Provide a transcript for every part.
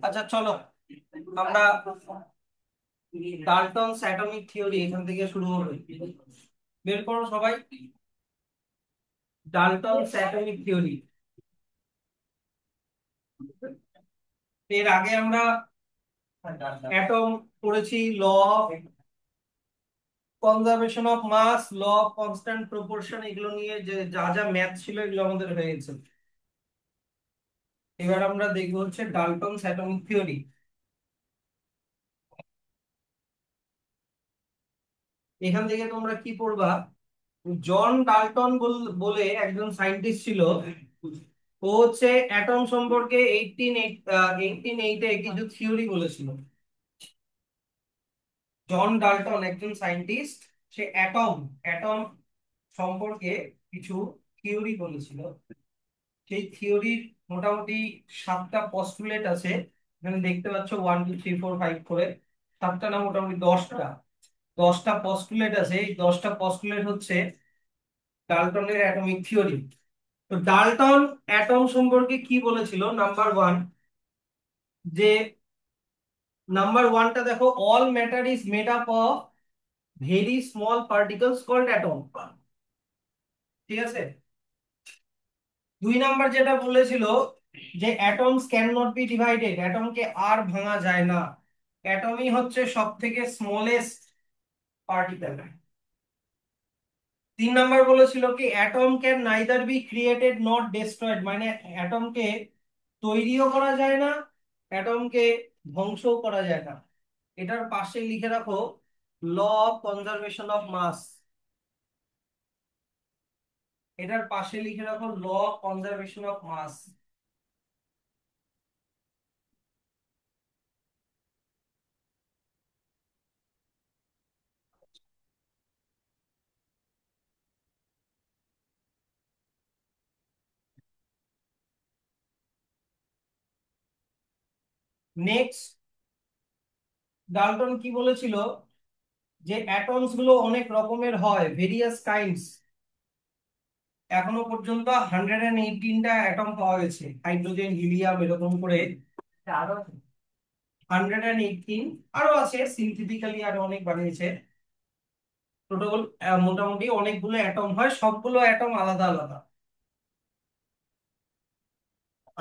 আচ্ছা চলো আমরা ডাল্টনস অ্যাটমিক থিওরি এখান থেকে শুরু হবে। বের করো সবাই ডাল্টনস অ্যাটমিক থিওরি। এর আগে আমরা অ্যাটম পড়েছি, law of conservation of mass, law of constant proportion, এগুলো নিয়ে যে যা যা ম্যাথ ছিল এগুলো আমাদের হয়ে গেছে। এবার আমরা দেখবো হচ্ছে ডাল্টনস অ্যাটমিক থিওরি। এখান থেকে তোমরা কি পড়বা? জন ডাল্টন বলে একজন সায়েন্টিস্ট ছিল। ও হচ্ছে অ্যাটম সম্পর্কে 1888 কিছু থিওরি বলেছিল। জন ডাল্টন একজন সায়েন্টিস্ট, সে অ্যাটম অ্যাটম সম্পর্কে কিছু থিওরি বলেছিল। সেই থিওরির মোটামুটি 7টা পস্টুলেট আছে। এখানে দেখতে পাচ্ছ 1 2 3 4 5 করে 7টা না মোটামুটি 10টা পস্টুলেট আছে। এই 10টা পস্টুলেট হচ্ছে ডাল্টনের অ্যাটমিক থিওরি। তো ডাল্টন অ্যাটম সম্পর্কে কি বলেছিল? যে নাম্বার ওয়ানটা দেখো, all matter is made up of very small particles called atom. ঠিক আছে। 2 নাম্বার যেটা বলেছিল যে atoms can not be divided, অ্যাটমকে আর ভাঙা যায় না, অ্যাটমই হচ্ছে সব থেকে স্মলেস্ট পার্টিকেল। 3 নাম্বার বলেছিল কি atom can neither be created not destroyed, মানে অ্যাটমকে তৈরিও করা যায় না, অ্যাটমকে ধ্বংসও করা যায় না। এটার পাশে লিখে রাখো law of conservation of mass. এটার পাশে লিখে রাখো law of conservation of mass. Next, Dalton কি বলেছিল? যে অ্যাটমস গুলো অনেক রকমের হয়, ভেরিয়াস কাইন্ডস। এখনো পর্যন্ত 118টা অ্যাটম পাওয়া গেছে, হাইড্রোজেন, হিলিয়াম, এরকম করে আরো 118। আরো আছে, সিনথেটিক্যালি আরো অনেক বানিয়েছে। টোটাল মোটামুটি অনেকগুলো অ্যাটম হয়, সবগুলো অ্যাটম আলাদা আলাদা।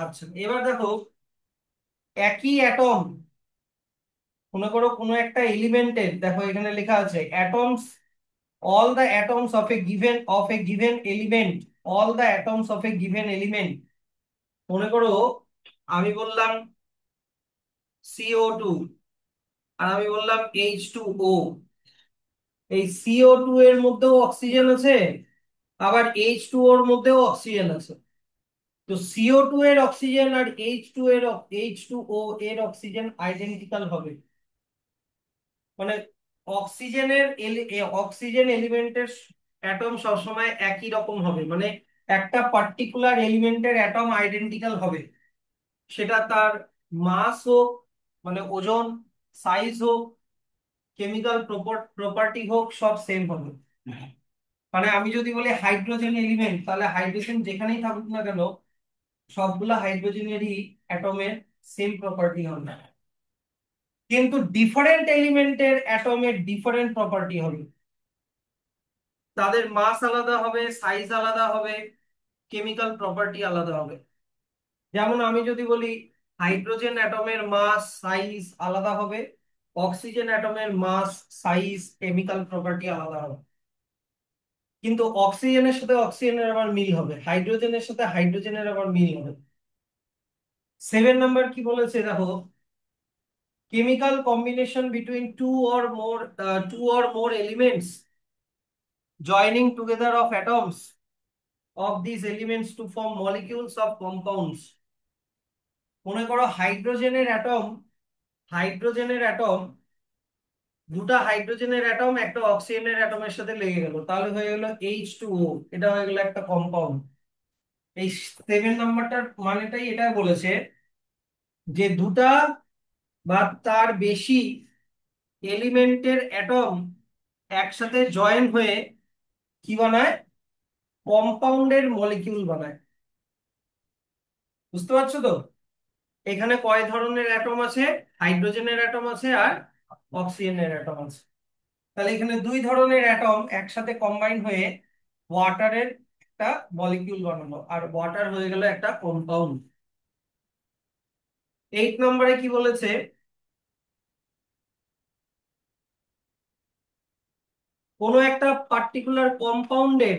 আচ্ছা এবার দেখো, একই অ্যাটম, মনে করো কোনো একটা এলিমেন্টের, দেখো এখানে লেখা আছে atoms, all the atoms of a given element, all the atoms of a given element। মনে করো আমি বললাম CO2 আর আমি বললাম H2O। এই CO2 এর মধ্যেও অক্সিজেন আছে, আবার H2O এর মধ্যেও অক্সিজেন আছে। তো CO2 এর অক্সিজেন আর H2O এর অক্সিজেন আইডেন্টিক্যাল হবে। মানে অক্সিজেন এলিমেন্টের অ্যাটম সবসময় একই রকম হবে, মানে একটা পার্টিকুলার এলিমেন্টের অ্যাটম আইডেন্টিক্যাল হবে। সেটা তার মাস হোক, মানে ওজন, সাইজ হোক, কেমিক্যাল প্রপার্টি হোক, সব সেম হবে। মানে আমি যদি বলি হাইড্রোজেন এলিমেন্ট, তাহলে হাইড্রোজেন যেখানেই থাকুক না কেন, সবগুলা হাইড্রোজেনেরই অ্যাটমের সেম প্রপার্টি হবে। কিন্তু ডিফারেন্ট এলিমেন্টের অ্যাটমের ডিফারেন্ট প্রপার্টি হবে, তাদের মাস আলাদা হবে, সাইজ আলাদা হবে, কেমিক্যাল প্রপার্টি আলাদা হবে। যেমন আমি যদি বলি হাইড্রোজেন অ্যাটমের মাস সাইজ আলাদা হবে, অক্সিজেন অ্যাটমের মাস সাইজ কেমিক্যাল প্রপার্টি আলাদা হবে। কিন্তু অক্সিজেনের সাথে অক্সিজেনের আবার মিল হবে, হাইড্রোজেনের সাথে হাইড্রোজেনের আবার মিল হবে। 7 নাম্বার কি বলেছে দেখো, chemical combination between two or more elements joining together of atoms of these elements to form molecules of compounds। মনে করো হাইড্রোজেনের অ্যাটম, দুটা হাইড্রোজেনের অ্যাটম একটা অক্সিজেনের অ্যাটমের সাথে লেগে গেল, তাহলে হয়ে গেল H2O, এটা হয়ে গেল একটা কম্পাউন্ড। এই 7 নাম্বারটার মানেটাই এটা বলেছে যে দুটা বা তার বেশি এলিমেন্টের অ্যাটম একসাথে জয়েন হয়ে কি বানায়? কম্পাউন্ডের মলিকিউল বানায়। বুঝতে পারছো তো? এখানে কয় ধরনের অ্যাটম আছে? হাইড্রোজেনের অ্যাটম আছে আর অক্সিজেনের অ্যাটম আছে। তাহলে এখানে দুই ধরনের অ্যাটম একসাথে কম্বাইন হয়ে ওয়াটারের একটা মলিকিউল বানালো, আর ওয়াটার হয়ে গেল একটা কম্পাউন্ড। 8 নম্বরে কি বলেছে? কোনো একটা পার্টিকুলার কম্পাউন্ডের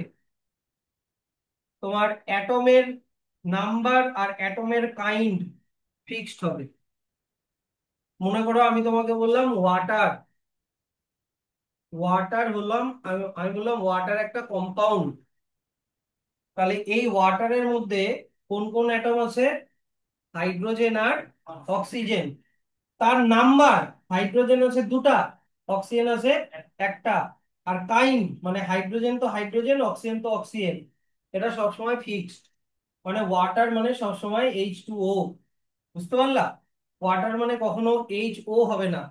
তোমার অ্যাটমের নাম্বার আর অ্যাটমের কাইন্ড ফিক্সড হবে। মনে করো আমি তোমাকে বললাম ওয়াটার, ওয়াটার হলাম আমি আমি বললাম ওয়াটার একটা কম্পাউন্ড। তাহলে এই ওয়াটারের মধ্যে কোন কোন অ্যাটম আছে? হাইড্রোজেন আর অক্সিজেন। তার নাম্বার, হাইড্রোজেন আছে দুটা, অক্সিজেন আছে একটা। আর কাইন্ড মানে হাইড্রোজেন তো হাইড্রোজেন, অক্সিজেন তো অক্সিজেন, এটা সবসময় ফিক্সড। মানে ওয়াটার মানে সবসময় H2O। বুঝতে পারলা? ওয়াটার মানে কখনো HO হবে না,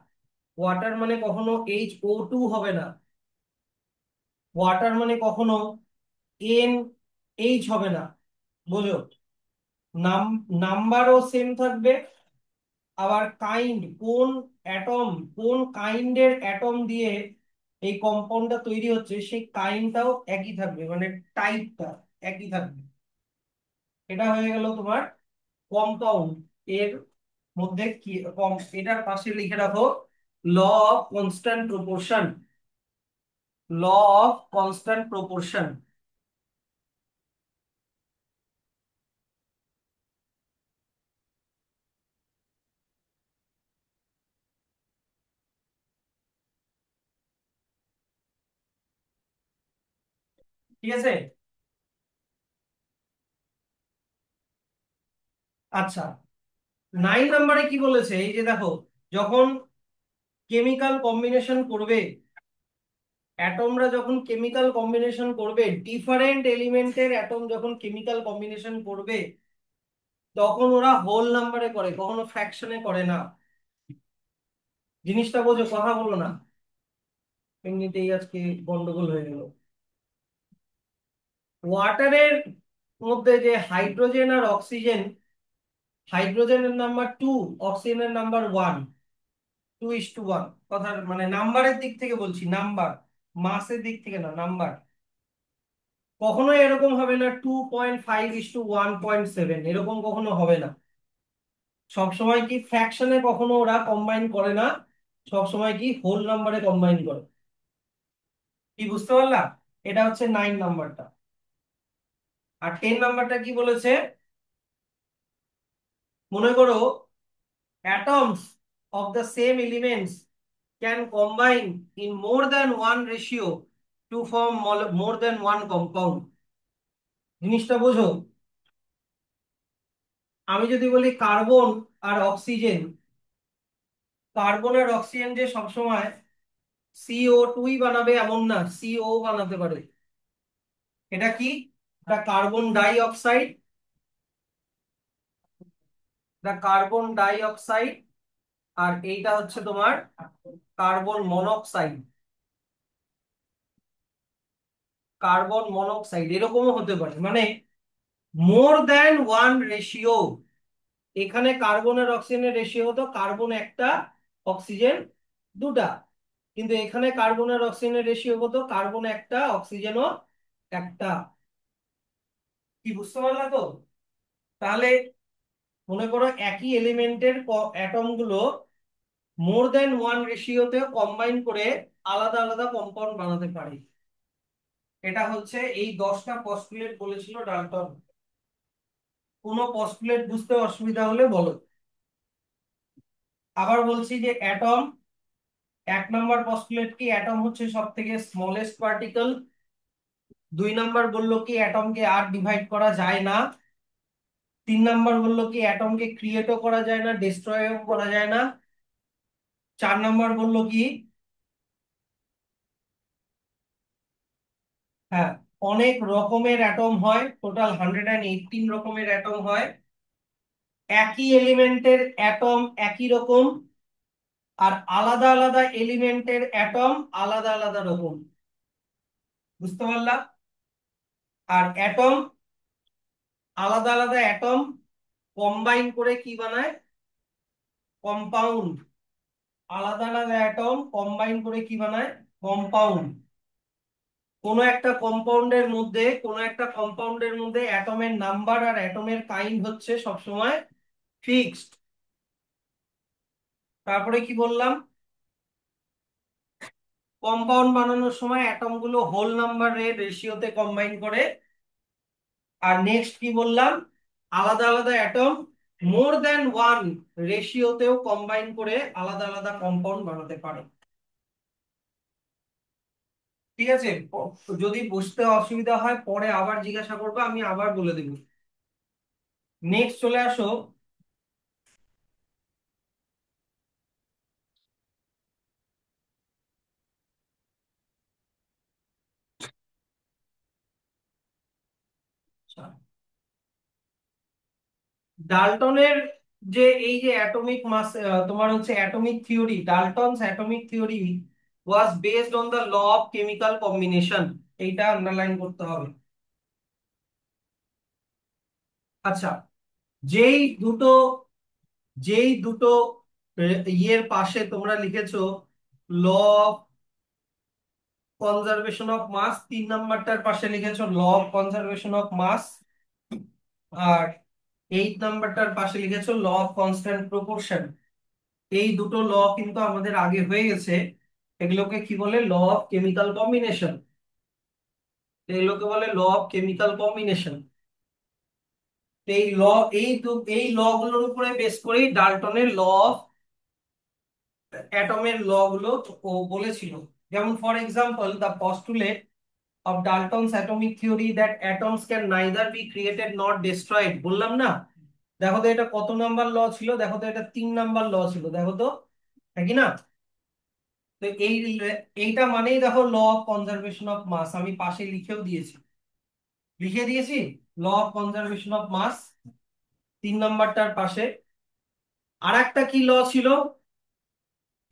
ওয়াটার মানে কখনো HO2 হবে না, ওয়াটার মানে কখনো NH হবে না। বোঝো? নাম নাম্বারও সেম থাকবে। আবার কাইন্ড, কোন অ্যাটম, কোন কাইন্ডের অ্যাটম দিয়ে এই কম্পাউন্ডটা তৈরি হচ্ছে সেই কাইন্ডটাও একই থাকবে, মানে টাইপটা একই থাকবে। এটা হয়ে গেল তোমার কম্পাউন্ড। এর মধ্যে কি কম, এটার পাশে লিখে রাখো law of constant proportion. Law of constant proportion. ঠিক আছে? আচ্ছা, 9 নম্বরে কি বলেছে? এই যে দেখো, যখন কেমিক্যাল কম্বিনেশন করবে, অ্যাটমরা যখন কেমিক্যাল কম্বিনেশন করবে, ডিফারেন্ট এলিমেন্টের অ্যাটম যখন কেমিক্যাল কম্বিনেশন করবে, তখন ওরা হোল নাম্বারে করে, কখনো ফ্র্যাকশনে করে না। জিনিসটা বোঝো, কথা বলো না, এমনিতেই আজকে গন্ডগোল হয়ে গেল। ওয়াটারের মধ্যে যে হাইড্রোজেন আর অক্সিজেন, হাইড্রোজেনের নাম্বার 2, অক্সিজেনের নাম্বার 1, 2:1। কথার মানে নাম্বারের দিক থেকে বলছি, নাম্বার, মাসের দিক থেকে না, নাম্বার। কখনোই এরকম হবে না 2.5:1.7, এরকম কখনো হবে না। সবসময় কি ফ্র্যাকশনে কখনো ওরা কম্বাইন করে না, সবসময় কি হোল নাম্বারে কম্বাইন করে। কি বুঝতে পারলা? এটা হচ্ছে 9 নাম্বারটা। আর 10 নাম্বারটা কি বলেছে? মনে করো atoms of the same elements can combine in more than one ratio to form more than one compound। জিনিসটা বোঝো? আমি যদি বলি কার্বন আর অক্সিজেন, কার্বন আর অক্সিজেন যে সবসময় CO2ই বানাবে এমন না, CO বানাতে পারে। এটা কি? এটা কার্বন ডাই অক্সাইড, এটা কার্বন ডাই অক্সাইড। আর এইটা হচ্ছে তোমার কার্বন মনোক্সাইড। কার্বন মনোক্সাইড এরকমও হতে পারে, মানে মোর দ্যান ওয়ান রেশিও। এখানে কার্বন আর অক্সিজেনের রেশিও হতো কার্বন একটা, অক্সিজেন দুটা। কিন্তু এখানে কার্বন আর অক্সিজেনের রেশিও হতো কার্বন একটা, অক্সিজেনও একটা। কি বুঝতে পারলা তো? তাহলে মনে করো একই এলিমেন্টের অ্যাটম গুলো মোর দ্যান ওয়ান রেশিওতে কম্বাইন করে আলাদা আলাদা কম্পাউন্ড বানাতে পারে। এটা হচ্ছে এই 10টা পস্টুলেট বলেছিল ডাল্টন। কোনো পস্টুলেট বুঝতে অসুবিধা হলে বলো। আবার বলছি যে অ্যাটম, 1 নম্বর পস্টুলেট কি অ্যাটম হচ্ছে সব থেকে স্মলেস্ট পার্টিকেল। 2 নম্বর বললো কি অ্যাটমকে আর ডিভাইড করা যায় না। 3 নম্বর বললো কি অ্যাটমকে ক্রিয়েটও করা যায় না, ডিস্ট্রয়ও করা যায় না। 4 নম্বর বললো কি, হ্যাঁ, অনেক রকমের অ্যাটম হয়, টোটাল 118 রকমের অ্যাটম হয়। একই এলিমেন্টের অ্যাটম একই রকম, আর আলাদা আলাদা এলিমেন্টের অ্যাটম আলাদা আলাদা রকম। বুঝতে পারলা? আর অ্যাটম, আলাদা আলাদা অ্যাটম কম্বাইন করে কি বানায়? কম্পাউন্ড। আলাদা আলাদা অ্যাটম কম্বাইন করে কি বানায়? কম্পাউন্ড। কোনো একটা কম্পাউন্ডের মধ্যে অ্যাটমের নাম্বার আর অ্যাটমের কাইন্ড হচ্ছে সবসময় ফিক্সড। তারপরে কি বললাম? কম্পাউন্ড বানানোর সময় অ্যাটম গুলো হোল নাম্বারের রেশিওতে কম্বাইন করে। আর নেক্সট কি বললাম? আলাদা আলাদা অ্যাটম মোর দ্যান ওয়ান রেশিওতেও কম্বাইন করে আলাদা আলাদা কম্পাউন্ড বানাতে পারে। ঠিক আছে, যদি বুঝতে অসুবিধা হয় পরে আবার জিজ্ঞাসা করবে, আমি আবার বলে দেবো। নেক্সট চলে আসো। ডাল্টনের যে এই যে অ্যাটমিক মাস, তোমার হচ্ছে atomic theory, Dalton's atomic theory was based on the law of chemical combination. এইটা আন্ডারলাইন করতে হবে। আচ্ছা, যেই দুটো যেই দুটো ইয়ের পাশে তোমরা লিখেছো law of conservation of mass, 3 নাম্বারটার পাশে লিখেছো law of conservation of mass, আর 8 নাম্বারটার পাশে লিখেছো ল অফ কনস্ট্যান্ট প্রপোর্শন। এই দুটো ল কিন্তু আমাদের আগে হয়ে গেছে। এগুলোকে কি বলে? Law of chemical combination. এগুলোকে বলে ল অফ কেমিক্যাল কম্বিনেশন। এই ল, এই ল গুলোর উপরে বেস করেই ডাল্টনের ল অফ অ্যাটমের ল গুলো ও বলেছিল। যেমন for example the postulate of Dalton's atomic theory that atoms can neither be created not destroyed, বললাম না? দেখো তো এটা কত নাম্বার ল ছিল? দেখো তো এটা 3 নাম্বার ল ছিল, দেখো তো, হ্যাঁ কি না? তো এইটা মানেই দেখো law of conservation of mass, আমি পাশে লিখেও দিয়েছি, লিখে দিয়েছি law of conservation of mass 3 নাম্বারটার পাশে। আর একটা কি ল ছিল?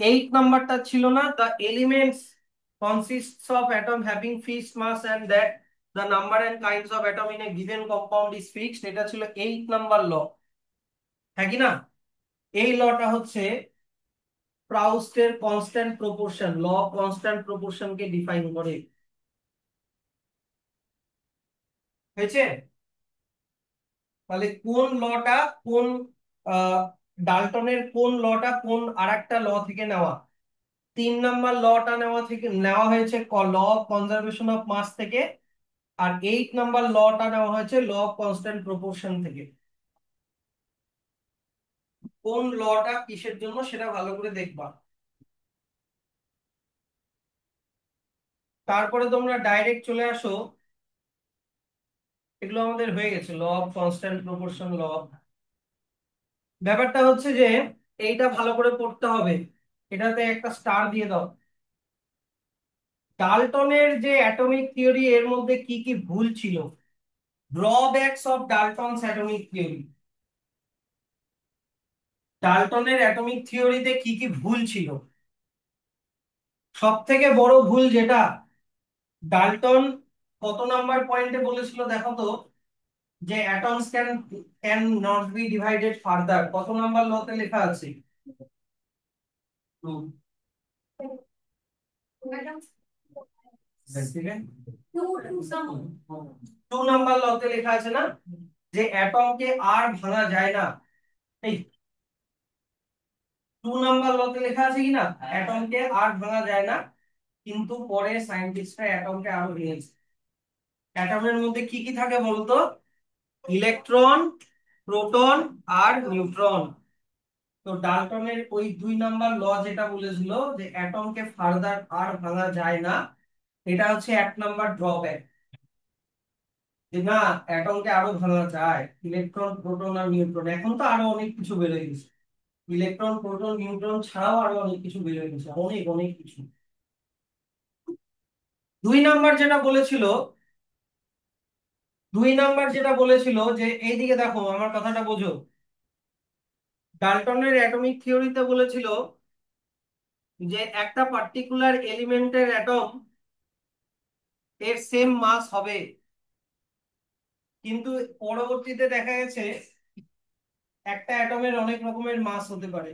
8 নাম্বারটা ছিল না, the elements consists of atom having fixed mass and that the number and kinds of atom in a given compound is fixed, এটা ছিল 8 নাম্বার ল, হ্যাঁ কি না? এই লটা হচ্ছে প্রাউস্টের constant proportion, law of constant proportion কে ডিফাইন করে। হয়েছে? তাহলে কোন লটা, কোন আহ, ডাল্টনের কোন লটা কোন আরেকটা ল থেকে নেওয়া? 3 নাম্বার লটা নেওয়া হয়েছে law of conservation of mass থেকে। আর 8 নাম্বার লটা নেওয়া হয়েছে ল অফ কনস্ট্যান্ট প্রপোর্শন থেকে। কোন লটা কিসের জন্য সেটা ভালো করে দেখবা। তারপরে তোমরা ডাইরেক্ট চলে আসো, এগুলো আমাদের হয়ে গেছে ল অফ কনস্ট্যান্ট প্রপোর্শন, ল। ব্যাপারটা হচ্ছে যে এইটা ভালো করে পড়তে হবে, এটাতে একটা স্টার দিয়ে দাও। ডাল্টনের যে অ্যাটমিক থিওরি, এর মধ্যে কি কি ভুল ছিল? Drawbacks of Dalton's atomic theory. ডাল্টনের অ্যাটমিক থিওরিতে কি কি ভুল ছিল? সব থেকে বড় ভুল যেটা, ডাল্টন কত নাম্বার পয়েন্টে বলেছিল দেখো তো, যে atoms can not be divided further, কত নাম্বার লতে লেখা আছে? হুম। 2 নাম্বার লতে লেখা আছে না, যে অ্যাটমকে আর ভাঙা যায় না। এই 2 নাম্বার লতে লেখা আছে কি না, অ্যাটমকে আর ভাঙা যায় না। কিন্তু পরে সায়েন্টিস্টরা অ্যাটমকে আরো ভেঙেছে। অ্যাটমের মধ্যে কি কি থাকে বলতো? ইলেকট্রন, প্রোটন আর নিউট্রন। তো ডাল্টনের ওই 2 নাম্বার ল যেটা বলেছিল যে অ্যাটমকে ফার্দার আর ভাঙা যায় না, এটা হচ্ছে 1 নাম্বার ড্রব্যাক। যে না, অ্যাটমকে আরো ভাঙা যায়, ইলেকট্রন, প্রোটন আর নিউট্রন। এখন তো আরো অনেক কিছু বেড়ে গেছে, ইলেকট্রন, প্রোটন, নিউট্রন ছাড়াও আরো অনেক কিছু বেড়ে গেছে, অনেক অনেক কিছু। 2 নাম্বার যেটা বলেছিল, 2 নাম্বার যেটা বলেছিল যে এইদিকে দেখো, আমার কথাটা বোঝো। ডাল্টনের অ্যাটমিক থিওরিতে বলেছিল যে একটা পার্টিকুলার এলিমেন্টের অ্যাটম এর সেম মাস হবে, কিন্তু পরবর্তীতে দেখা গেছে একটা অ্যাটমের অনেক রকমের মাস হতে পারে।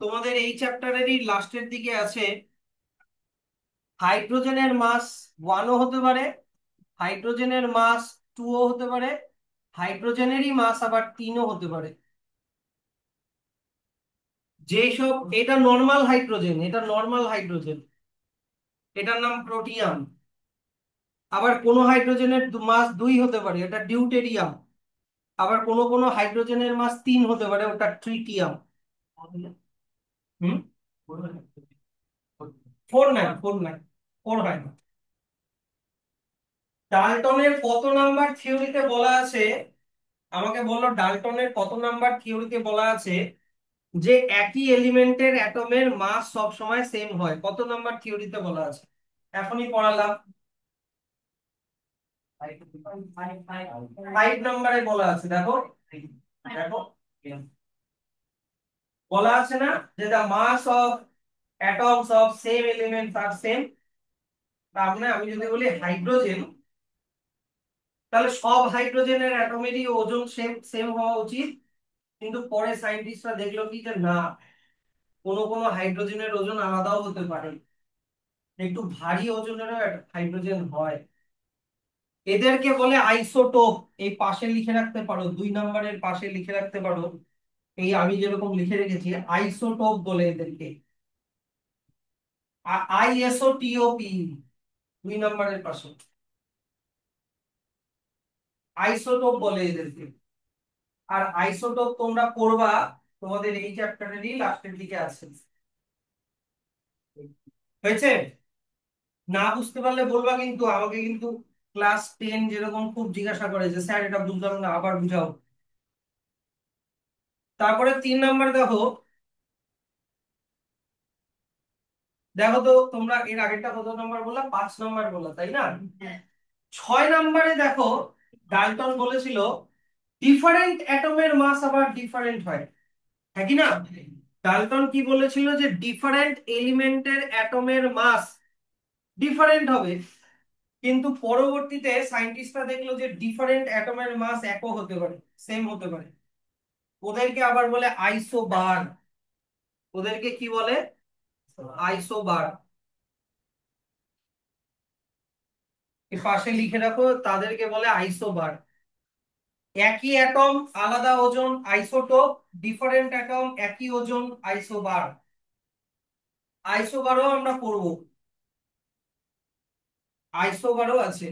তোমাদের এই চ্যাপ্টারেরই লাস্টের দিকে আছে হাইড্রোজেনের মাস 1ও হতে পারে, হাইড্রোজেনের মাস 2ও হতে পারে, হাইড্রোজেনেরই মাস আবার 3ও হতে পারে। যেসব, এটা নর্মাল হাইড্রোজেন, এটা নর্মাল হাইড্রোজেন, এটার নাম প্রোটিয়াম। আবার কোনো হাইড্রোজেনের মাস 2 হতে পারে, এটা ডিউটেরিয়াম। আবার কোনো কোনো হাইড্রোজেনের মাস 3 হতে পারে, ওটা ট্রিটিয়াম। হুম, 4 নয়, 4 নয়, 4 হয় না। ডাল্টনের কত নাম্বার থিওরিতে বলা আছে, আমাকে বলো ডাল্টনের কত নাম্বার থিওরিতে বলা আছে যে একই এলিমেন্টের অ্যাটমের মাস সব সময় সেম হয়, কত নাম্বার থিওরিতে বলা আছে? এখনই পড়ালাম। 5 নম্বরে বলা আছে, দেখো দেখো, বলা আছে না যে the mass of atoms of same elements are same। তার মানে আমি যদি বলি হাইড্রোজেন, তাহলে সব হাইড্রোজেনের অ্যাটমেরই ওজন সেম সেম হওয়া উচিত। কিন্তু পরে সায়েন্টিস্টরা দেখলো কি যে না, কোনো কোনো হাইড্রোজেনের ওজন আলাদাও হতে পারে, একটু ভারী ওজনেরও হাইড্রোজেন হয়। এদেরকে বলে আইসোটোপ। এই পাশে লিখে রাখতে পারো, 2 নম্বরের পাশে লিখে রাখতে পারো, এই আমি যেরকম লিখে রেখেছি আইসোটোপ বলে এদেরকে। আইএসওটিওপি, 2 নম্বরের পাশে আইসোটোপ বলে এদেরকে। আর আইসোটোপ তোমরা পড়বা, তোমাদের এই চ্যাপ্টারেরই লাস্টের দিকে আছে। হয়েছে? না বুঝতে পারলে বলবা কিন্তু, আমাকে কিন্তু ক্লাস 10 যেরকম খুব জিজ্ঞাসা করে যে স্যার এটা বুঝলাম না, আবার বুঝাও। তারপরে 3 নম্বর দেখো, দেখো তো তোমরা এর আগেরটা কত নম্বর বললা, 5 নম্বর বললা তাই না? 6 নম্বরে দেখো, ডাল্টন বলেছিল ডিফারেন্ট অ্যাটমের মাস আবার ডিফারেন্ট হয়, হ্যাঁ কি না? ডাল্টন কি বলেছিল যে ডিফারেন্ট এলিমেন্টের অ্যাটমের মাস ডিফারেন্ট হবে। কিন্তু পরবর্তীতে সায়েন্টিস্টরা দেখলো যে ডিফারেন্ট অ্যাটমের মাস একও হতে পারে, সেম হতে পারে। ওদেরকে আবার বলে আইসোবার। ওদেরকে কি বলে? আইসোবার। এর পাশে লিখে রাখো, তাদেরকে বলে আইসোবার। একই অ্যাটম আলাদা ওজন আইসোটোপ, ডিফারেন্ট অ্যাটম একই ওজন আইসোবার। আইসোবারও আমরা পড়বো, আইসোবারও আছে।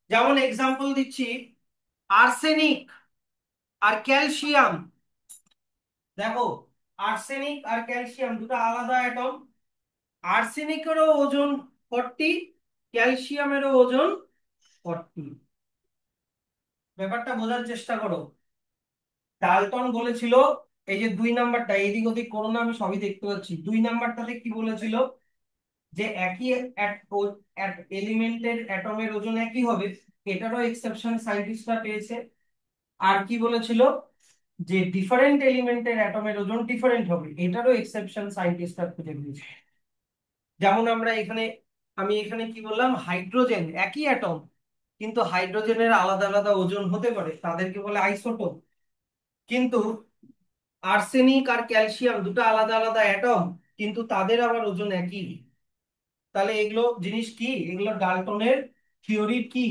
যেমন এক্সাম্পল দিচ্ছি, আর্সেনিক আর ক্যালসিয়াম। দেখো, আর্সেনিক আর ক্যালসিয়াম দুটো আলাদা অ্যাটম। আর্সেনিকেরও ওজন 40, ক্যালসিয়ামেরও ওজন 40। ব্যাপারটা বোঝার চেষ্টা করো। ডাল্টন বলেছিল, এই যে 2 নাম্বারটা, এদিক ওদিক করো না, আমি সবই দেখতে পাচ্ছি। 2 নাম্বারটাতে কি বলেছিল যে একই এলিমেন্টের অ্যাটমের ওজন একই হবে, এটারও এক্সেপশন সায়েন্টিস্টরা পেয়েছে। আর কি বলেছিল যে ডিফারেন্ট এলিমেন্টের অ্যাটমের ওজন ডিফারেন্ট হবে, এটারও এক্সেপশন সায়েন্টিস্টরা খুঁজে পেয়েছে। যেমন আমরা এখানে, আমি এখানে কি বললাম, হাইড্রোজেন একই অ্যাটম, কিন্তু হাইড্রোজেনের আলাদা আলাদা ওজন হতে পারে, তাদেরকে বলে আইসোটোপ। কিন্তু আর্সেনিক আর ক্যালসিয়াম দুটো আলাদা আলাদা অ্যাটম, কিন্তু তাদের আবার ওজন একই। তাহলে এগুলো জিনিস কি, এগুলো ডাল্টনের থিওরির কি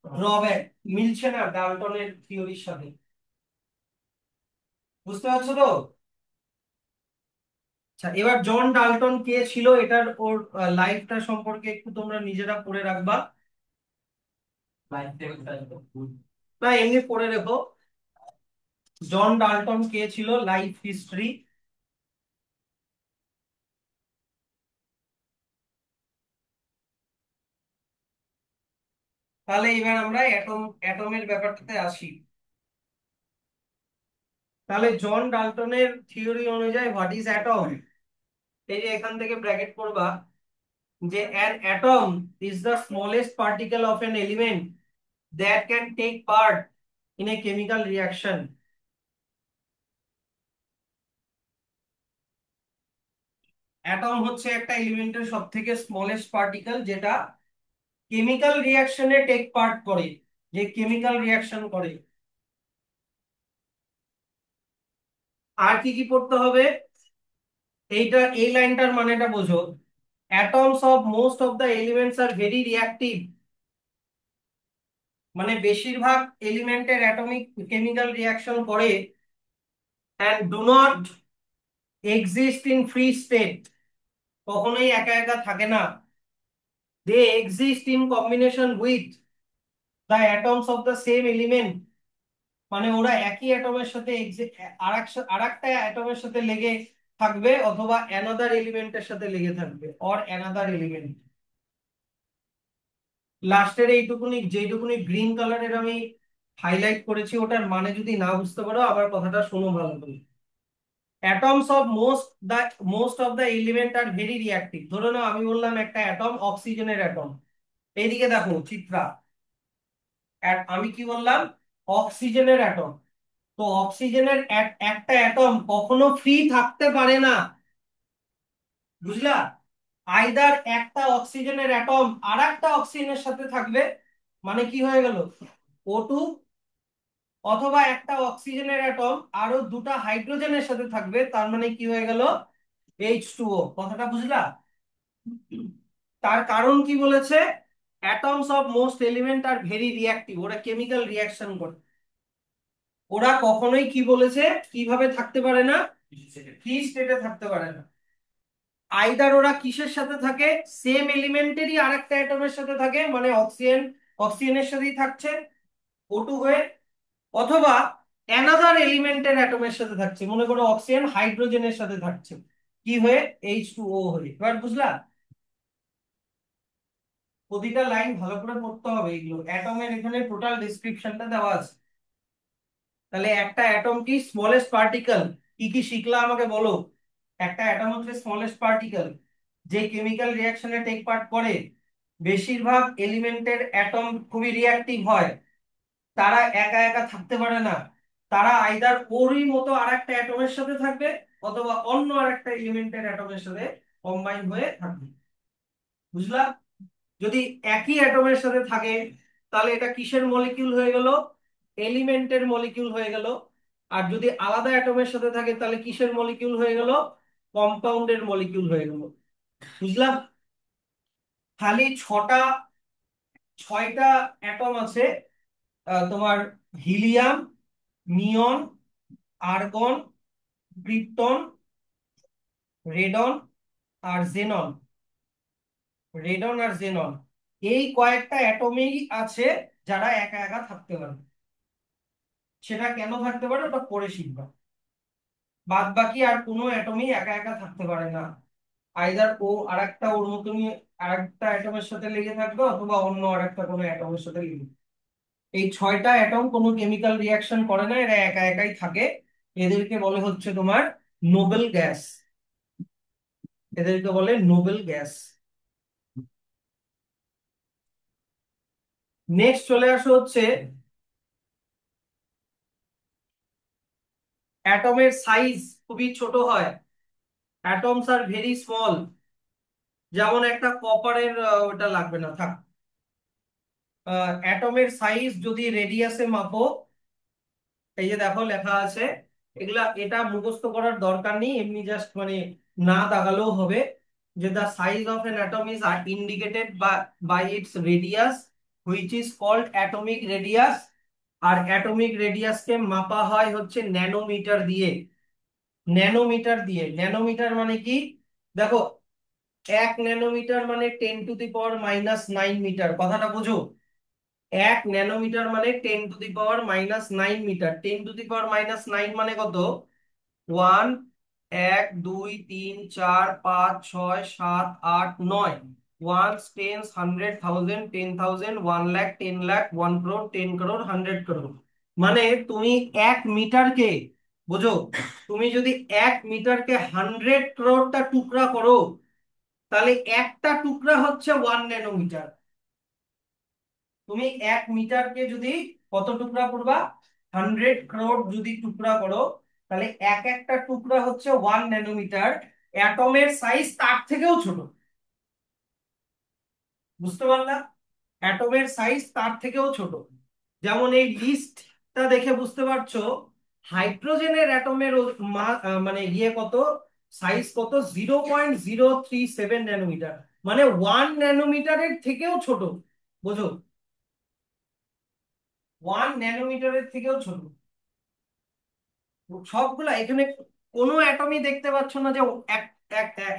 ড্রব্যাক, মিলছে না ডাল্টনের থিওরির সাথে। বুঝতে পারছো তো? আচ্ছা, এবার জন ডাল্টন কে ছিল, এটার ওর লাইফটা সম্পর্কে একটু তোমরা নিজেরা পড়ে রাখবা। না, এমনি পড়ে রেখো, জন ডাল্টন কে ছিল, লাইফ হিস্ট্রি। তাহলে এবার আমরা অ্যাটমের ব্যাপারটাতে আসি। তাহলে জন ডাল্টনের থিওরি অনুযায়ী হোয়াট ইজ অ্যাটম, এই যে এখান থেকে ব্র্যাকেট করবা যে an atom is the smallest particle of an element that can take part in a chemical reaction. Atom হচ্ছে একটা এলিমেন্টের সব থেকে স্মলেস্ট পার্টিকেল যেটা কেমিক্যাল রিয়াকশনে টেক পার্ট করে, যে কেমিক্যাল রিয়াকশন করে। আর কি কি পড়তে হবে, এইটা এই লাইনটার মানেটা বোঝো। atoms of most of the elements are very reactive, মানে বেশিরভাগ এলিমেন্টের অ্যাটমিক কেমিক্যাল রিয়াকশন করে, and do not exist in free state, কখনোই একা একা থাকে না। they exist in combination with the atoms of the same element, মানে ওরা একই অ্যাটমের সাথে আরেকটা অ্যাটমের সাথে লেগে থাকবে, অথবা অ্যানাদার এলিমেন্টের সাথে লেগে থাকবে, অর অ্যানাদার এলিমেন্ট। লাস্টের এইটুকুনি যেইটুকুনি গ্রিন কালারের আমি হাইলাইট করেছি, ওটার মানে যদি না বুঝতে পারো আবার কথাটা শোনো ভালো করে। atoms of most of the element are very reactive। ধরে নাও আমি বললাম একটা অ্যাটম অক্সিজেনের অ্যাটম, এইদিকে দেখো চিত্রা, আমি কি বললাম, অক্সিজেনের অ্যাটম। তো অক্সিজেনের একটা অ্যাটম কখনো ফ্রি থাকতে পারে না, বুঝলা? আইদার একটা অক্সিজেনের অ্যাটম আর একটা অক্সিজেনের সাথে থাকবে, মানে কি হয়ে গেল O2, অথবা একটা অক্সিজেনের অ্যাটম আরো দুটা হাইড্রোজেনের সাথে থাকবে, তার মানে কি হয়ে গেল H2O। কথাটা বুঝলা? তার কারণ কি বলেছে, atoms of most element are very reactive, ওরা কেমিক্যাল রিঅ্যাকশন করে। ওরা কখনোই কি বলেছে কিভাবে থাকতে পারে না, ফ্রি স্টেটে থাকতে পারে না। আইদার ওরা কিসের সাথে থাকে, সেম এলিমেন্টেরই আরেকটা অ্যাটমের সাথে থাকে, মানে অক্সিজেনের সাথেই থাকছে O2 হয়ে, অথবা অ্যানাদার এলিমেন্টের অ্যাটমের সাথে থাকছে, মনে করো অক্সিজেন হাইড্রোজেনের সাথে থাকছে, কি হয়ে H2O হয়ে। এবার বুঝলা? প্রতিটা লাইন ভালো করে পড়তে হবে, এগুলো অ্যাটমের এখানে টোটাল ডেসক্রিপশনটা দেওয়া আছে। তাহলে একটা অ্যাটম কি স্মলেস্ট পার্টিকেল, কি কি শিখলা আমাকে বলো। একটা অ্যাটম হচ্ছে স্মলেস্ট পার্টিকেল যে কেমিক্যাল রিঅ্যাকশনে টেক পার্ট করে। বেশিরভাগ এলিমেন্টের অ্যাটম খুবই রিঅ্যাক্টিভ হয়, তারা একা একা থাকতে পারে না, তারা আইদার ওরই মতো আরেকটা অ্যাটমের সাথে থাকবে, অথবা অন্য আরেকটা এলিমেন্টের অ্যাটমের সাথে কম্বাইন হয়ে থাকবে। বুঝলা? যদি একই অ্যাটমের সাথে থাকে তাহলে এটা কিসের মলিকিউল হয়ে গেল, এলিমেন্টের মলিকিউল হয়ে গেল। আর যদি আলাদা অ্যাটমের সাথে থাকে তাহলে কিসের মলিকিউল হয়ে গেল, কম্পাউন্ডের মলিকিউল হয়ে গেল। বুঝলা? খালি ছয়টা অ্যাটম আছে, তোমার হিলিয়াম, নিয়ন, আর্গন, ক্রিপ্টন, রেডন আর জেনন। রেডন আর জেনন এই কয়েকটা অ্যাটমই আছে যারা একা একা থাকতে পারে। সেটা কেন থাকতে পারে ওটা পরে শিখবা। বাদ বাকি আর কোনো অ্যাটমই একা একা থাকতে পারে না, আইদার ও আরেকটা ওর মতনই আরেকটা অ্যাটমের সাথে লেগে থাকবে, অথবা অন্য আরেকটা কোনো অ্যাটমের সাথে লেগে। এই ছয়টা অ্যাটম কোনো কেমিক্যাল রিয়াকশন করে না, এরা একা একাই থাকে। এদেরকে বলে হচ্ছে তোমার নোবেল গ্যাস, এদেরকে বলে নোবেল গ্যাস। নেক্সট চলে আসো হচ্ছে অ্যাটমের সাইজ খুবই ছোট হয়, অ্যাটমস আর ভেরি স্মল। যেমন একটা কপারের, ওটা লাগবে না থাক। অ্যাটমের সাইজ যদি রেডিয়াসে মাপো, এই যে দেখো লেখা আছে, এটা মুখস্থ করার দরকার নেই, এমনি জাস্ট মানে না দাগালেও হবে, যে the size of an atom is indicated by its radius which is called atomic radius. আর অ্যাটমিক রেডিয়াসকে মাপা হয় হচ্ছে ন্যানোমিটার দিয়ে। ন্যানোমিটার দিয়ে, ন্যানোমিটার মানে কি, দেখো 1 ন্যানোমিটার মানে 10⁻⁹ মিটার, কথাটা বুঝো। 1 ন্যানোমিটার মানে 10⁻⁹ মিটার। 10⁻⁹ মানে কত, 1, 1, 2, 3, 4, 5, 6, 7, 8, 9। Ones, tens, hundred, thousand, 10,000, 1 lakh, 10 lakh, 1 crore, 10 crore, 100 crore। মানে তুমি 1 মিটারকে, বুঝো, তুমি যদি 1 মিটারকে 100 crore টুকরা করো, তাহলে একটা টুকরা হচ্ছে 1 ন্যানোমিটার। তুমি 1 মিটারকে যদি কত টুকরা করবা, 100 crore যদি টুকরা করো, তাহলে এক একটা টুকরা হচ্ছে 1 ন্যানোমিটার। অ্যাটমের সাইজ তার থেকেও ছোট। বুঝতে পারলা? অ্যাটমের সাইজ তার থেকেও ছোট। যেমন এই লিস্টটা দেখে বুঝতে পারছো, হাইড্রোজেনের অ্যাটমের মানে ইয়ে কত, সাইজ কত, 0.037 ন্যানোমিটার, মানে 1 ন্যানোমিটারের থেকেও ছোট। বোঝো, 1 ন্যানোমিটারের থেকেও ছোট। সবগুলা এখানে কোনো অ্যাটমই দেখতে পাচ্ছ না যে এক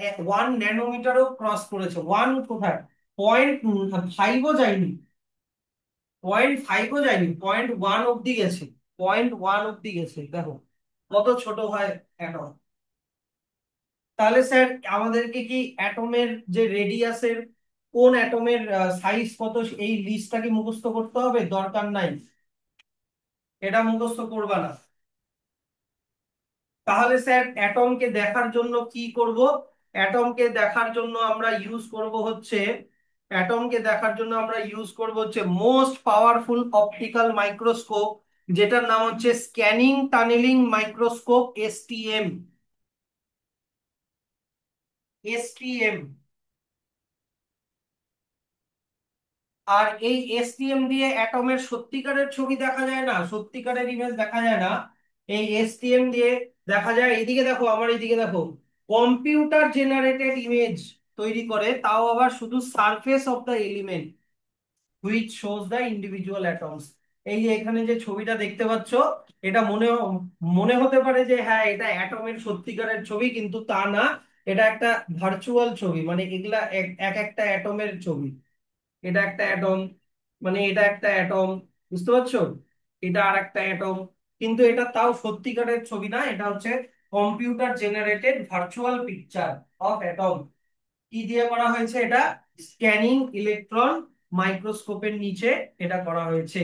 এক 1 ন্যানোমিটারও ক্রস করেছে। ওয়ান কোথায়, 0.5ও যায়নি, 0.5ও যায়নি, 0.1 অব্দি গেছে। 0.1 অব্দি গেছে, দেখো কত ছোট হয় অ্যাটম। তাহলে স্যার আমাদেরকে কি অ্যাটমের যে রেডিয়াসের, কোন অ্যাটমের সাইজ কত, এই লিস্টটা কি মুখস্থ করতে হবে? দরকার নাই, এটা মুখস্থ করবা না। তাহলে স্যার অ্যাটমকে দেখার জন্য কি করব? অ্যাটমকে দেখার জন্য আমরা ইউজ করব হচ্ছে, মোস্ট পাওয়ারফুল অপটিক্যাল মাইক্রোস্কোপ, যেটার নাম হচ্ছে scanning tunneling microscope, STM. STM. আর এই এসটিএম দিয়ে অ্যাটমের সত্যিকারের ছবি দেখা যায় না, সত্যিকারের ইমেজ দেখা যায় না। এই এসটিএম দিয়ে দেখা যায়, এদিকে দেখো, আমার এইদিকে দেখো, কম্পিউটার জেনারেটেড ইমেজ তৈরি করে, তাও আবার শুধু surface of the element which shows the individual atoms. এই যে এখানে যে ছবিটা দেখতে পাচ্ছ, এটা মনে মনে হতে পারে যে হ্যাঁ এটা অ্যাটমের সত্যিকারের ছবি, কিন্তু তা না। এটা একটা ভার্চুয়াল ছবি, মানে এগুলা এক এক একটা অ্যাটমের ছবি। এটা একটা অ্যাটম, মানে এটা একটা অ্যাটম, বুঝতে পারছো? এটা আর একটা অ্যাটম, কিন্তু এটা তাও সত্যিকারের ছবি না, এটা হচ্ছে computer generated virtual picture of atom. কি দিয়ে করা হয়েছে এটা? স্ক্যানিং ইলেকট্রন মাইক্রোস্কোপের নিচে এটা করা হয়েছে।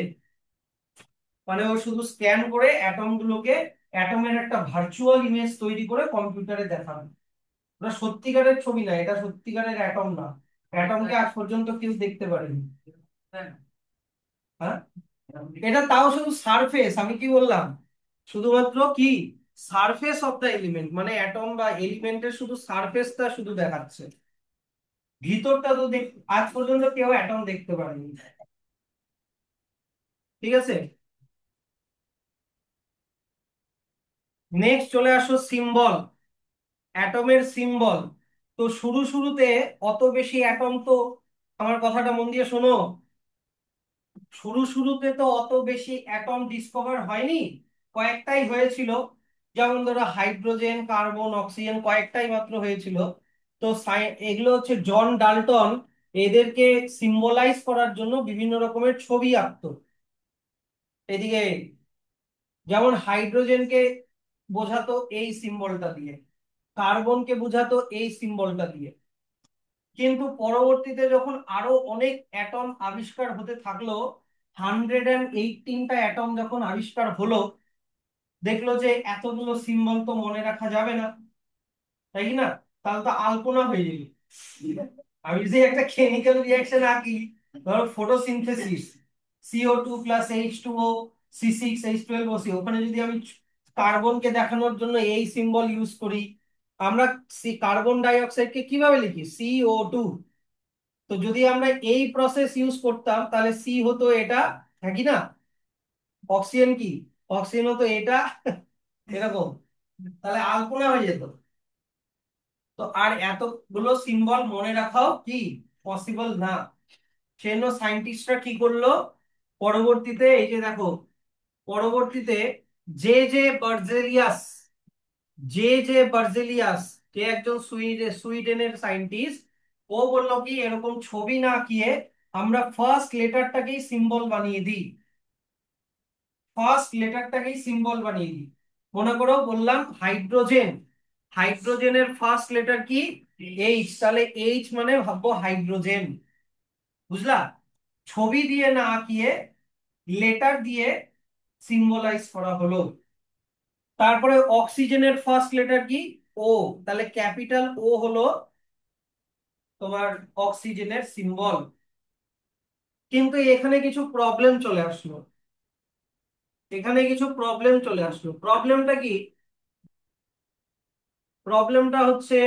মানে ও শুধু স্ক্যান করে অ্যাটম গুলোকে, অ্যাটমের একটা ভার্চুয়াল ইমেজ তৈরি করে কম্পিউটারে দেখানো। ওটা সত্যিকারের ছবি না, এটা সত্যিকারের অ্যাটম না। অ্যাটমকে আজ পর্যন্ত কেউ দেখতে পারেনি। হ্যাঁ, এটা তাও শুধু সারফেস, আমি কি বললাম, শুধুমাত্র কি সারফেস অফ দ্য এলিমেন্ট, মানে অ্যাটম বা এলিমেন্টের শুধু সারফেসটা শুধু দেখাচ্ছে, ভিতরটা তো আজ পর্যন্ত কেউ অ্যাটম দেখতে পারেনি। ঠিক আছে, নেক্সট চলে আসো সিম্বল, অ্যাটমের সিম্বল। তো শুরু শুরুতে অত বেশি অ্যাটম তো, আমার কথাটা মন দিয়ে শোনো, শুরু শুরুতে তো অত বেশি অ্যাটম ডিসকভার হয়নি, কয়েকটাই হয়েছিল। যেমন ধরো হাইড্রোজেন, কার্বন, অক্সিজেন, কয়েকটাই মাত্র হয়েছিল। তো এগুলো হচ্ছে জন ডাল্টন এদেরকে সিম্বলাইজ করার জন্য বিভিন্ন রকমের ছবি আঁকতো। এদিকে যেমন হাইড্রোজেনকে বোঝাতো এই সিম্বলটা দিয়ে, কার্বনকে বোঝাতো এই সিম্বলটা দিয়ে। কিন্তু পরবর্তীতে যখন আরো অনেক অ্যাটম আবিষ্কার হতে থাকলো, 118টা অ্যাটম যখন আবিষ্কার হলো, দেখলো যে এতগুলো সিম্বল তো মনে রাখা যাবে না, তাই কি না? তাহলে তো আলপনা হয়ে যাবে। আমি যে একটা কেমিক্যাল রিয়াকশন আঁকি, ধরো ফটোসিনথেসিস, CO2 + H2O, C6H12O, ওখানে যদি আমি কার্বনকে দেখানোর জন্য এই সিম্বল ইউজ করি, আমরা কার্বন ডাই অক্সাইডকে কিভাবে লিখি, CO2। তো যদি আমরা এই প্রসেস ইউজ করতাম, তাহলে সি হতো এটা, হ্যাঁ কি না? অক্সিজেন কি, অক্সিজেন হতো এটা, এরকম, তাহলে আলপনা হয়ে যেত। তো আর এতগুলো সিম্বল মনে রাখাও কি পসিবল না। সেজন্য সায়েন্টিস্টরা কি করলো, পরবর্তীতে এই যে দেখো, পরবর্তীতে J J Berzelius, J J Berzelius, যে একজন সুইডেনের সায়েন্টিস্ট, ও বললো কি এরকম ছবি না আঁকিয়ে আমরা ফার্স্ট লেটারটাকেই সিম্বল বানিয়ে দিই, ফার্স্ট লেটারটাকেই সিম্বল বানিয়ে দিই। মনে করো বললাম হাইড্রোজেন, হাইড্রোজেনের ফার্স্ট লেটার কি, এইচ, তাহলে এইচ মানে ভাববো হাইড্রোজেন। বুঝলা? ছবি দিয়ে না আঁকিয়ে লেটার দিয়ে সিম্বলাইজ করা হলো। তারপরে অক্সিজেনের ফার্স্ট লেটার কি? ও। তাহলে ক্যাপিটাল ও হলো তোমার অক্সিজেনের সিম্বল। কিন্তু এখানে কিছু প্রবলেম চলে আসলো। প্রবলেমটা কি? প্রবলেমটা হচ্ছে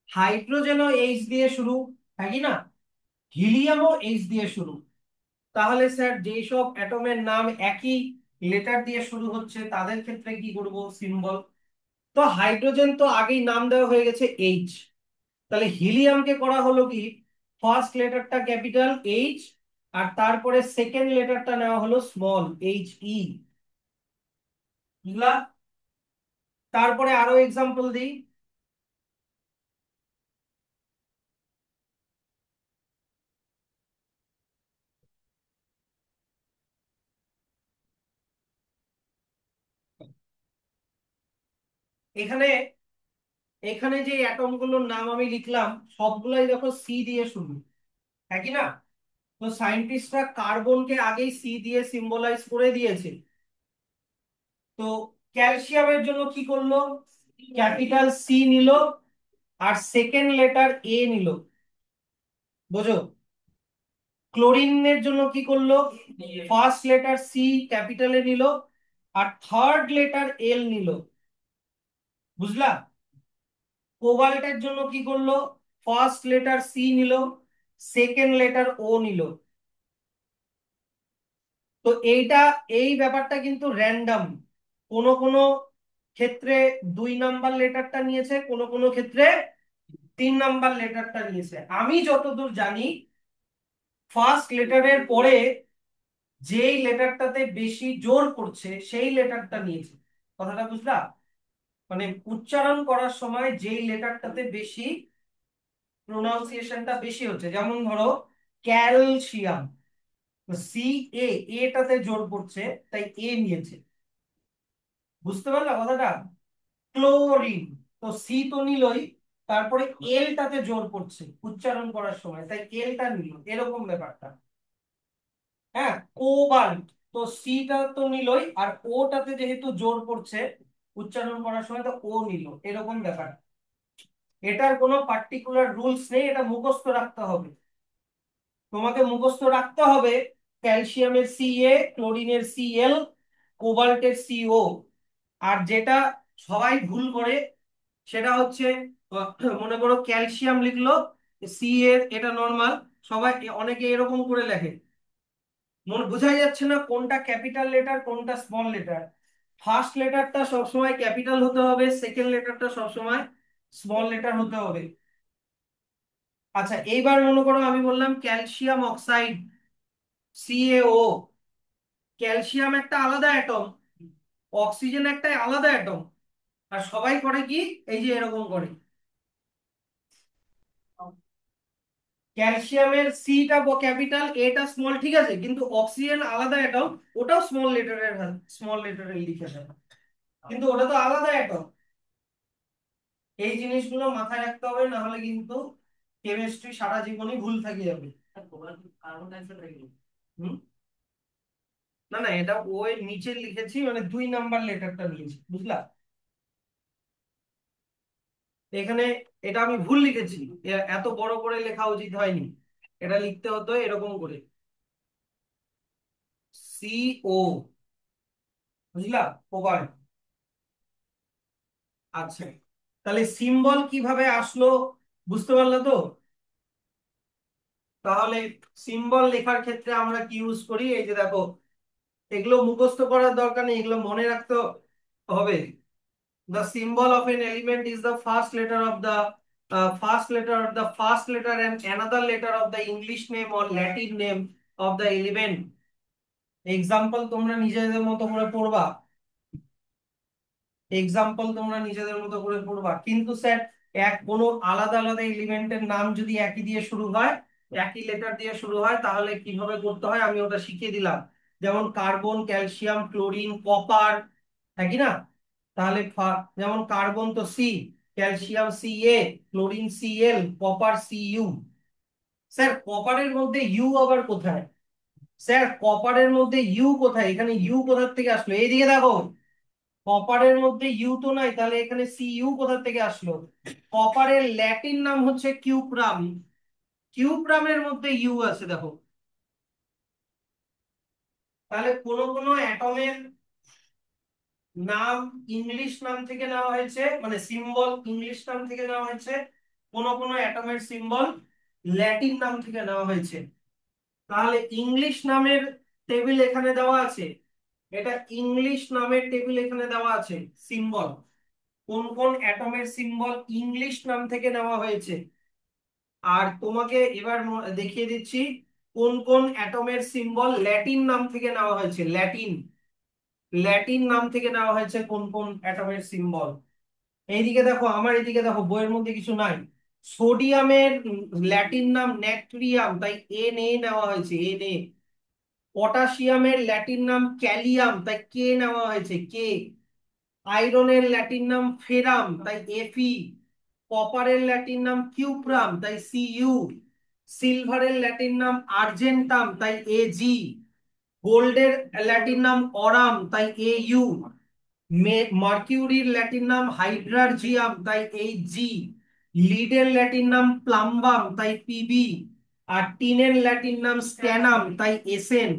হাইড্রোজেনও এইচ দিয়ে শুরু, হ্যাঁ কি না? হিলিয়ামও এইচ দিয়ে শুরু। তাহলে স্যার যেই সব অ্যাটমের নাম একই লেটার দিয়ে শুরু হচ্ছে তাদের ক্ষেত্রে কি করব? সিম্বল। তো হাইড্রোজেন তো আগেই নাম দেওয়া হয়ে গেছে এইচ। তাহলে হিলিয়ামকে করা হলো কি, ফার্স্ট লেটারটা ক্যাপিটাল এইচ, আর তারপরে সেকেন্ড লেটারটা নেওয়া হলো স্মল এইচ ই। বুঝলা? তারপরে আরো এক্সাম্পল দিই। এখানে এখানে যে অ্যাটম গুলোর নাম আমি লিখলাম সবগুলাই দেখো সি দিয়ে শুরু, হ্যাঁ কি না? তো সায়েন্টিস্টরা কার্বনকে আগেই সি দিয়ে সিম্বলাইজ করে দিয়েছে। তো ক্যালসিয়ামের জন্য কি করলো? ক্যাপিটাল সি নিল আর সেকেন্ড লেটার এ নিল। বোঝো? ক্লোরিনের জন্য কি করলো? ফার্স্ট লেটার সি ক্যাপিটালে নিল আর থার্ড লেটার এল নিল। বুঝলা? কোবাল্টের জন্য কি করলো? ফার্স্ট লেটার সি নিল, সেকেন্ড লেটার ও নিল। তো এই ব্যাপারটা কিন্তু র্যান্ডম। কোন কোন ক্ষেত্রে 2 নাম্বার লেটারটা নিয়েছে, কোন কোন ক্ষেত্রে 3 নাম্বার লেটারটা নিয়েছে। আমি যতদূর জানি ফার্স্ট লেটারের পরে যেই লেটারটাতে বেশি জোর পড়ছে সেই লেটারটা নিয়েছে। কথাটা বুঝলা? মানে উচ্চারণ করার সময় যেই লেটারটাতে বেশি প্রোনাউন্সিয়েশনটা বেশি হচ্ছে, যেমন ধরো ক্যালসিয়াম, সি এ, এটাতে জোর পড়ছে তাই এ নিয়েছে। বুঝতে পারলা কথাটা? ক্লোরিন, তো সি তো নিলই, তারপরে এলটাতে জোর পড়ছে উচ্চারণ করার সময় তাই এলটা নিল, এরকম ব্যাপারটা। হ্যাঁ, কোবাল্ট, তো সিটা তো নিলই আর ওটাতে যেহেতু জোর পড়ছে উচ্চারণ করার সময় তো ও নিল, এরকম ব্যাপার। এটার কোনো পার্টিকুলার রুলস নেই, এটা মুখস্থ রাখতে হবে। তোমাকে মুখস্থ রাখতে হবে ক্যালসিয়ামের সি এ, ক্লোরিনের সি এল, কোবাল্টের সি ও। আর যেটা সবাই ভুল করে সেটা হচ্ছে মনে করো ক্যালসিয়াম লিখলো সি এর, এটা নর্মাল, সবাই অনেকে এরকম করে লেখে, মনে বোঝাই যাচ্ছে না কোনটা ক্যাপিটাল লেটার কোনটা স্মল লেটার। ফার্স্ট লেটারটা সবসময় ক্যাপিটাল হতে হবে, সেকেন্ড লেটারটা সবসময় স্মল লেটার হতে হবে। আচ্ছা, এইবার মনে করো আমি বললাম ক্যালসিয়াম অক্সাইড সিএও। ক্যালসিয়াম একটা আলাদা অ্যাটম, অক্সিজেন একটা আলাদা অ্যাটম, আর সবাই করে কি, এই যে এরকম করে। ক্যালসিয়ামের সিটা ক্যাপিটাল, এটা স্মল, ঠিক আছে, কিন্তু অক্সিজেন আলাদা অ্যাটম, ওটাও স্মল লেটারের লিখে দেয়, কিন্তু ওটা তো আলাদা অ্যাটম। এই জিনিসগুলো মাথায় রাখতে হবে, না হলে কিন্তু কেমিস্ট্রি সারা জীবনই ভুল থেকে যাবে। হুম? না না, এটা ও এর নিচে লিখেছি, মানে 2 নাম্বার লেটারটা নিয়েছি, বুঝলা? এখানে এটা আমি ভুল লিখেছি, এত বড় করে লেখা উচিত হয়নি, এটা লিখতে হতো এরকম করে, সি ও। বুঝলা? কোবাল্ট। আচ্ছা, তাহলে সিম্বল কিভাবে আসলো বুঝতে পারলে তো? তাহলে সিম্বল লেখার ক্ষেত্রে আমরা কি ইউজ করি, এই যে দেখো, এগুলো মুখস্থ করার দরকার নেই, এগুলো মনে রাখতে হবে। The symbol of an element is the first letter and another letter of the English name or Latin name of the element. Example তোমরা নিজেদের মতো করে পড়বা, কিন্তু স্যার কোনো আলাদা আলাদা এলিমেন্টের নাম যদি একই দিয়ে শুরু হয়, একই লেটার দিয়ে শুরু হয়, তাহলে কিভাবে করতে হয় আমি ওটা শিখিয়ে দিলাম। যেমন কার্বন, ক্যালসিয়াম, ক্লোরিন, কপার, হ্যাঁ কি না? তাহলে যেমন কার্বন তো C, calcium C A, chlorine C L, copper C U. Sir কপারের মধ্যে ইউ আবার কোথায়? স্যার কপারের মধ্যে ইউ কোথায়? এখানে ইউ কোথা থেকে আসলো? এইদিকে দেখো, কপারের মধ্যে ইউ তো নাই, তাহলে এখানে সি ইউ কোথা থেকে আসলো? কপারের ল্যাটিন নাম হচ্ছে কিউপ্রাম, কিউপ্রামের মধ্যে ইউ আছে দেখো। তাহলে কোন কোন অ্যাটমের নাম ইংলিশ নাম থেকে নেওয়া হয়েছে, মানে সিম্বল ইংলিশ নাম থেকে নেওয়া হয়েছে, কোন কোন অ্যাটমের সিম্বল ল্যাটিন নাম থেকে নেওয়া হয়েছে। তাহলে ইংলিশ নামের টেবিল এখানে দেওয়া আছে, এটা ইংলিশ নামের টেবিল এখানে দেওয়া আছে, সিম্বল কোন কোন অ্যাটমের সিম্বল ইংলিশ নাম থেকে নেওয়া হয়েছে। আর তোমাকে এবার দেখিয়ে দিচ্ছি কোন কোন অ্যাটমের সিম্বল ল্যাটিন নাম থেকে নেওয়া হয়েছে। ল্যাটিন, ল্যাটিন নাম থেকে নেওয়া হয়েছে কোন কোন অ্যাটমের সিম্বল। এইদিকে দেখো, আমার এদিকে দেখো, বইয়ের মধ্যে কিছু নাই। সোডিয়ামের ল্যাটিন নাম ন্যাট্রিয়াম, তাই এন এ নেওয়া হয়েছে, এন এ। পটাশিয়ামের ল্যাটিন নাম ক্যালিয়াম, তাই কে নেওয়া হয়েছে, কে। আয়রনের ল্যাটিন নাম ফেরাম, তাই এফি। কপারের ল্যাটিন নাম কিউপ্রাম, তাই সিইউ। সিলভারের ল্যাটিন নাম আর্জেন্টাম, তাই এজি। গোল্ডের ল্যাটিন নাম অরাম, তাই এইউ। মার্কিউরির ল্যাটিন নাম হাইড্রারজিয়াম, তাই এইচজি। লিডের ল্যাটিন নাম প্লাম্বাম, তাই পিবি। আর টিনের ল্যাটিন নাম স্ট্যানাম, তাই এসএন।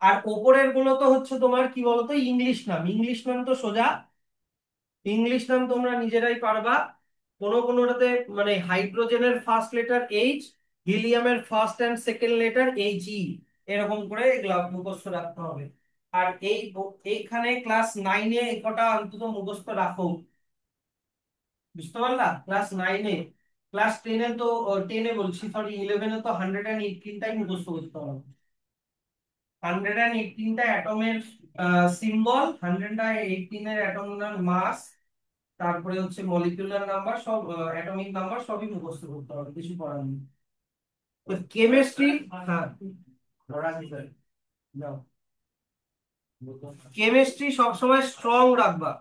আর ওপরের গুলো তো হচ্ছে তোমার কি বলতো, ইংলিশ নাম। ইংলিশ নাম তো সোজা, ইংলিশ নাম তোমরা নিজেরাই পারবা। কোন কোনটাতে মানে হাইড্রোজেনের ফার্স্ট লেটার এইচ, হিলিয়ামের first and second letter H E, এরকম করে এগুলা মুখস্থ রাখতে হবে। আর এইখানে ক্লাস 9-এ এই কটা অন্তত মুখস্থ রাখো, বুঝতে পারলা? ক্লাস 9-এ, ক্লাস 10-এ তো, 10-এ বলছি সরি, 11-এ তো 118টাই মুখস্থ করতে হবে। 118টা অ্যাটমের সিম্বল, 118 এর অ্যাটমের মাস, তারপরে হচ্ছে মলিকিউলার নাম্বার, সব অ্যাটমিক নাম্বার সবই মুখস্থ করতে হবে, কিছু করার নেই। কেমিস্ট্রি, হ্যাঁ, কেমিস্ট্রি সবসময় স্ট্রং রাখবা।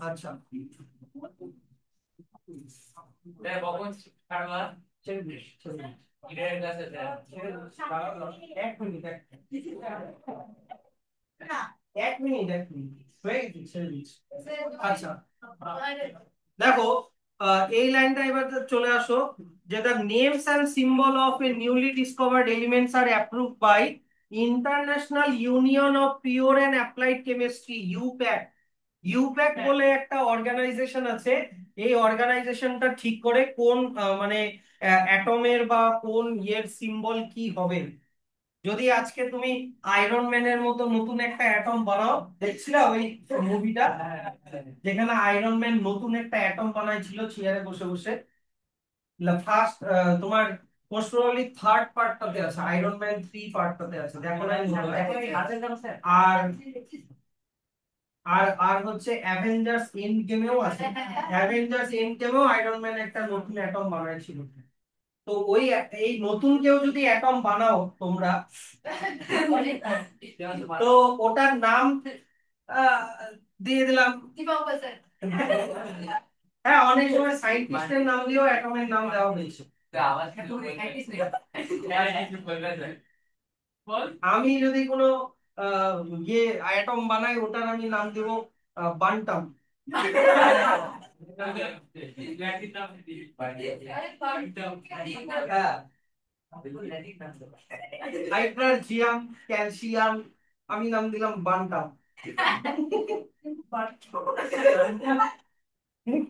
আচ্ছা, ছেড়ে দিস, ছেড়ে দিস। এক মিনিট, এক মিনিট, এক মিনিট হয়ে গেছে, ছেড়ে দিস। আচ্ছা, দেখো, এই লাইনটা এবার চলে আসো, যে the names and symbol of a newly discovered elements are approved by International Union of Pure and Applied Chemistry, IUPAC. IUPAC বলে একটা অর্গানাইজেশন আছে, এই অর্গানাইজেশনটা ঠিক করে কোন মানে অ্যাটমের বা কোন ইয়ের সিম্বল কি হবে। যদি আজকে তুমি আয়রন ম্যানের মতো নতুন একটা অ্যাটম বানাও, দেখছিলা ওই মুভিটা, যেখানে আয়রন ম্যান নতুন একটা অ্যাটম বানাইছিল চেয়ারে বসে বসে। ফার্স্ট তোমার মোস্ট প্রবাবলি থার্ড পার্টটাতে আছে, আয়রন ম্যান 3 পার্টটাতে আছে, দেখো না? আর আর আর হচ্ছে অ্যাভেঞ্জার্স এন্ড গেমেও আছে, অ্যাভেঞ্জার্স এন্ড গেমেও আয়রন ম্যান একটা নতুন অ্যাটম বানাইছিল। তো ওই এই নতুন কেউ যদি অ্যাটম বানাও তোমরা, তো ওটার নাম আহ, দিয়ে দিলাম। হ্যাঁ, অনেক সময় সায়েন্টিস্টের নাম দিয়েও অ্যাটমের নাম দেওয়া হয়েছে। আমি যদি কোনো আহ, ইয়ে অ্যাটম বানাই, ওটার আমি নাম দেবো বান্টাম। হ্যাঁ, হাইড্রোজিয়াম, ক্যালসিয়াম, আমি নাম দিলাম বান্টাম।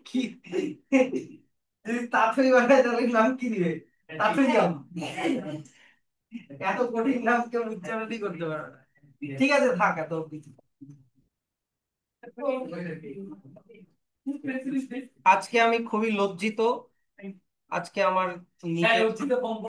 কি যদি তাড়াতাড়ি বানায় তাহলে নাম কি দিবে? তাড়াতাড়ি জাম। এত কঠিন নাম কেউ উচ্চারণই করতে পারবে না। ঠিক আছে, থাক এত অব্দি। আজকে আমি খুবই লজ্জিত, আজকে আমার নিজের